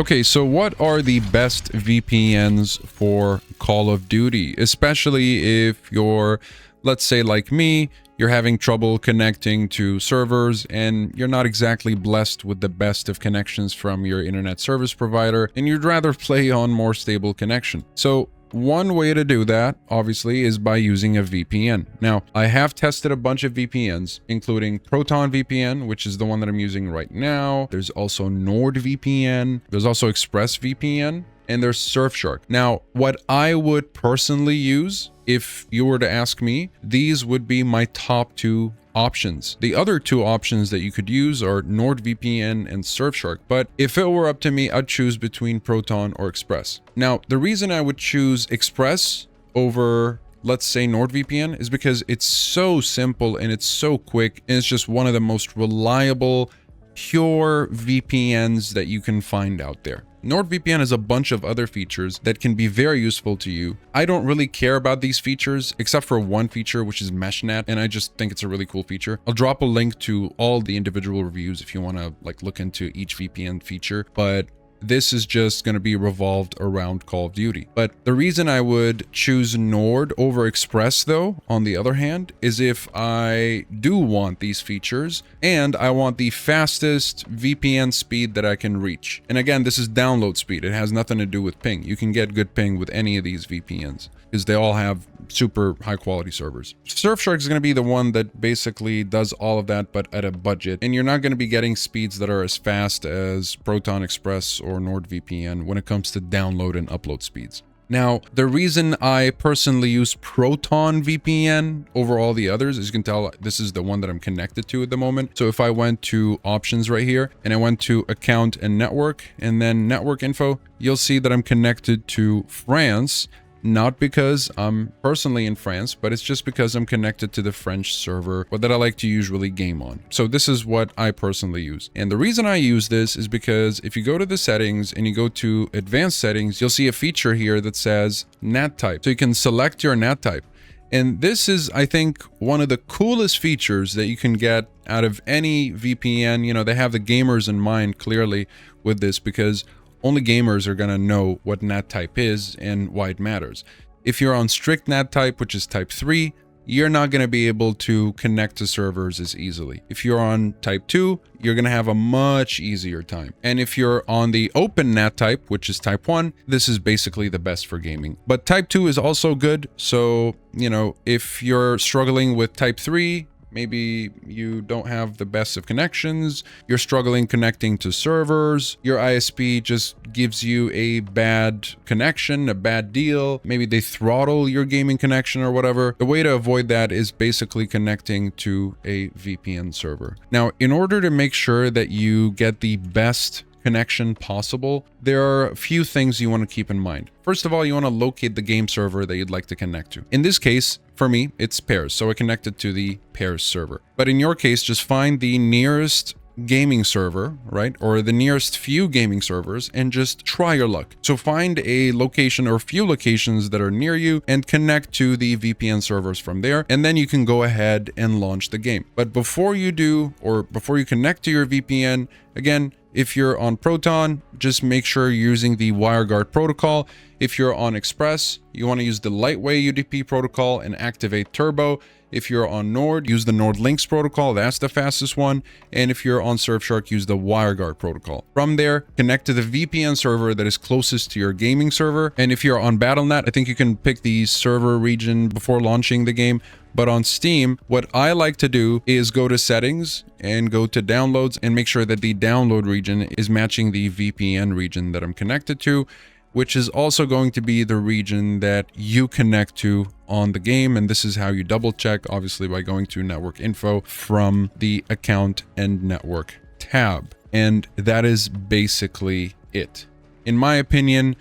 Okay, so what are the best VPNs for Call of Duty? Especially if you're, let's say like me, you're having trouble connecting to servers and you're not exactly blessed with the best of connections from your internet service provider and you'd rather play on more stable connection. So one way to do that, obviously, is by using a VPN. Now, I have tested a bunch of VPNs, including Proton VPN, which is the one that I'm using right now. There's also NordVPN. There's also ExpressVPN. And there's Surfshark. Now, what I would personally use, if you were to ask me, these would be my top two options. The other two options that you could use are NordVPN and Surfshark, but if it were up to me, I'd choose between Proton or Express. Now, the reason I would choose Express over, let's say, NordVPN is because it's so simple and it's so quick, and it's just one of the most reliable, pure VPNs that you can find out there. NordVPN has a bunch of other features that can be very useful to you. I don't really care about these features except for one feature, which is MeshNet, and I just think it's a really cool feature. I'll drop a link to all the individual reviews if you want to look into each VPN feature, but this is just going to be revolved around Call of Duty. But the reason I would choose Nord over Express, though, on the other hand, is if I do want these features and I want the fastest VPN speed that I can reach. And again, this is download speed. It has nothing to do with ping. You can get good ping with any of these VPNs because they all have super high quality servers. Surfshark is going to be the one that basically does all of that, but at a budget. And you're not going to be getting speeds that are as fast as Proton Express or NordVPN when it comes to download and upload speeds. Now, the reason I personally use Proton VPN over all the others, as you can tell, this is the one that I'm connected to at the moment. So if I went to options right here and I went to account and network and then network info, you'll see that I'm connected to France. Not because I'm personally in France, but it's just because I'm connected to the French server that I like to usually game on. So this is what I personally use. And the reason I use this is because if you go to the settings and you go to advanced settings, you'll see a feature here that says NAT type. So you can select your NAT type. And this is, I think, one of the coolest features that you can get out of any VPN. You know, they have the gamers in mind clearly with this because only gamers are going to know what NAT type is and why it matters. If you're on strict NAT type, which is type 3, you're not going to be able to connect to servers as easily. If you're on type 2, you're going to have a much easier time. And if you're on the open NAT type, which is type 1, this is basically the best for gaming. But type 2 is also good. So, you know, if you're struggling with type 3, maybe you don't have the best of connections, you're struggling connecting to servers, your ISP just gives you a bad connection, a bad deal, maybe they throttle your gaming connection or whatever. The way to avoid that is basically connecting to a VPN server. Now, in order to make sure that you get the best connection possible, there are a few things you want to keep in mind. First of all, you want to locate the game server that you'd like to connect to. In this case, for me, it's pairs, so I connected to the pairs server. But in your case, just find the nearest gaming server, right? Or the nearest few gaming servers and just try your luck. So find a location or a few locations that are near you and connect to the VPN servers from there. And then you can go ahead and launch the game. But before you do, or before you connect to your VPN, again, if you're on Proton, just make sure you're using the WireGuard protocol. If you're on Express, you want to use the Lightway UDP protocol and activate Turbo. If you're on Nord, use the Nord Links protocol. That's the fastest one. And if you're on Surfshark, use the WireGuard protocol. From there, connect to the VPN server that is closest to your gaming server. And if you're on BattleNet, I think you can pick the server region before launching the game. But on Steam, what I like to do is go to settings and go to downloads and make sure that the download region is matching the VPN region that I'm connected to, which is also going to be the region that you connect to on the game. And this is how you double check, obviously, by going to network info from the account and network tab. And that is basically it. In my opinion,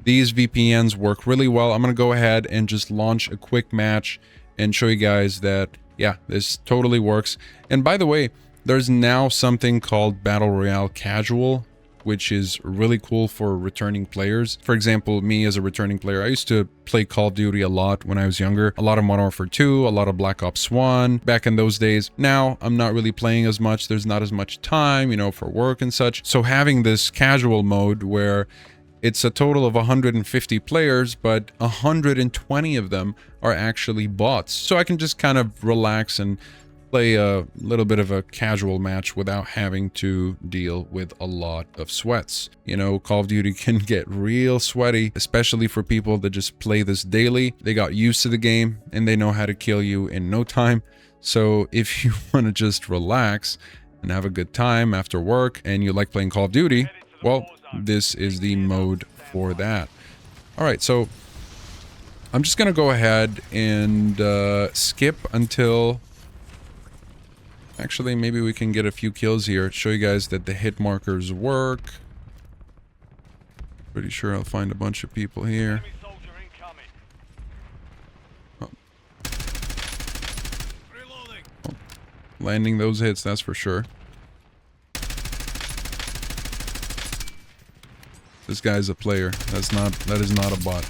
these VPNs work really well. I'm going to go ahead and just launch a quick match and show you guys that, yeah, this totally works. And by the way, there's now something called Battle Royale Casual which is really cool for returning players. For example, me as a returning player, I used to play Call of Duty a lot when I was younger. A lot of Modern Warfare 2, a lot of Black Ops 1 back in those days. Now, I'm not really playing as much. There's not as much time, you know, for work and such. So having this casual mode where it's a total of 150 players, but 120 of them are actually bots. So I can just kind of relax and play a little bit of a casual match without having to deal with a lot of sweats. You know, Call of Duty can get real sweaty, especially for people that just play this daily. They got used to the game and they know how to kill you in no time. So if you want to just relax and have a good time after work and you like playing Call of Duty, well, this is the mode for that. All right, so I'm just going to go ahead and skip until... Actually, maybe we can get a few kills here. Show you guys that the hit markers work. Pretty sure I'll find a bunch of people here. Oh. Oh. Landing those hits, that's for sure. This guy's a player. That is not a bot.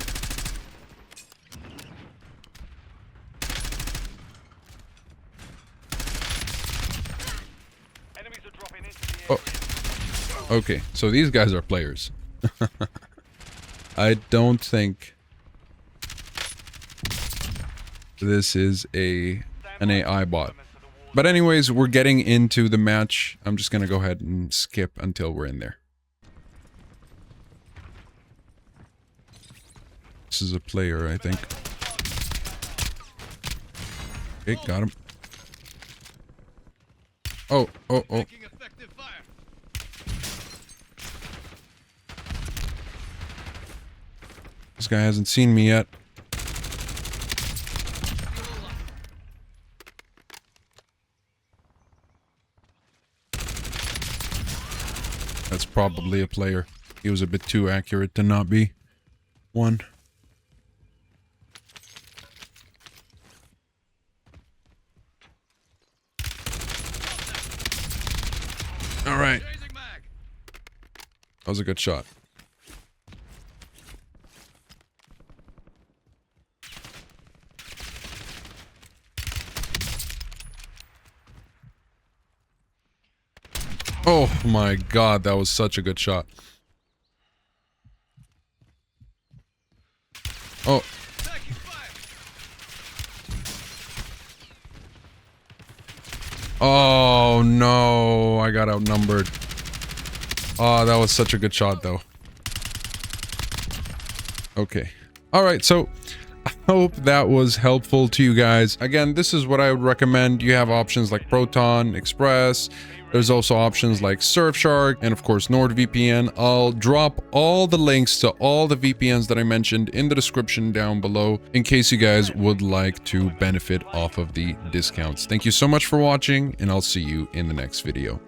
Oh. Okay, so these guys are players. I don't think this is an AI bot. But anyways, we're getting into the match. I'm just gonna go ahead and skip until we're in there. This is a player, I think. Okay, got him. Oh. This guy hasn't seen me yet. That's probably a player. He was a bit too accurate to not be one. All right. That was a good shot. Oh my god, that was such a good shot. Oh. Oh no, I got outnumbered. Oh, that was such a good shot though. Okay. Alright, so I hope that was helpful to you guys. Again, this is what I would recommend. You have options like Proton, Express. There's also options like Surfshark and of course NordVPN. I'll drop all the links to all the VPNs that I mentioned in the description down below in case you guys would like to benefit off of the discounts. Thank you so much for watching and I'll see you in the next video.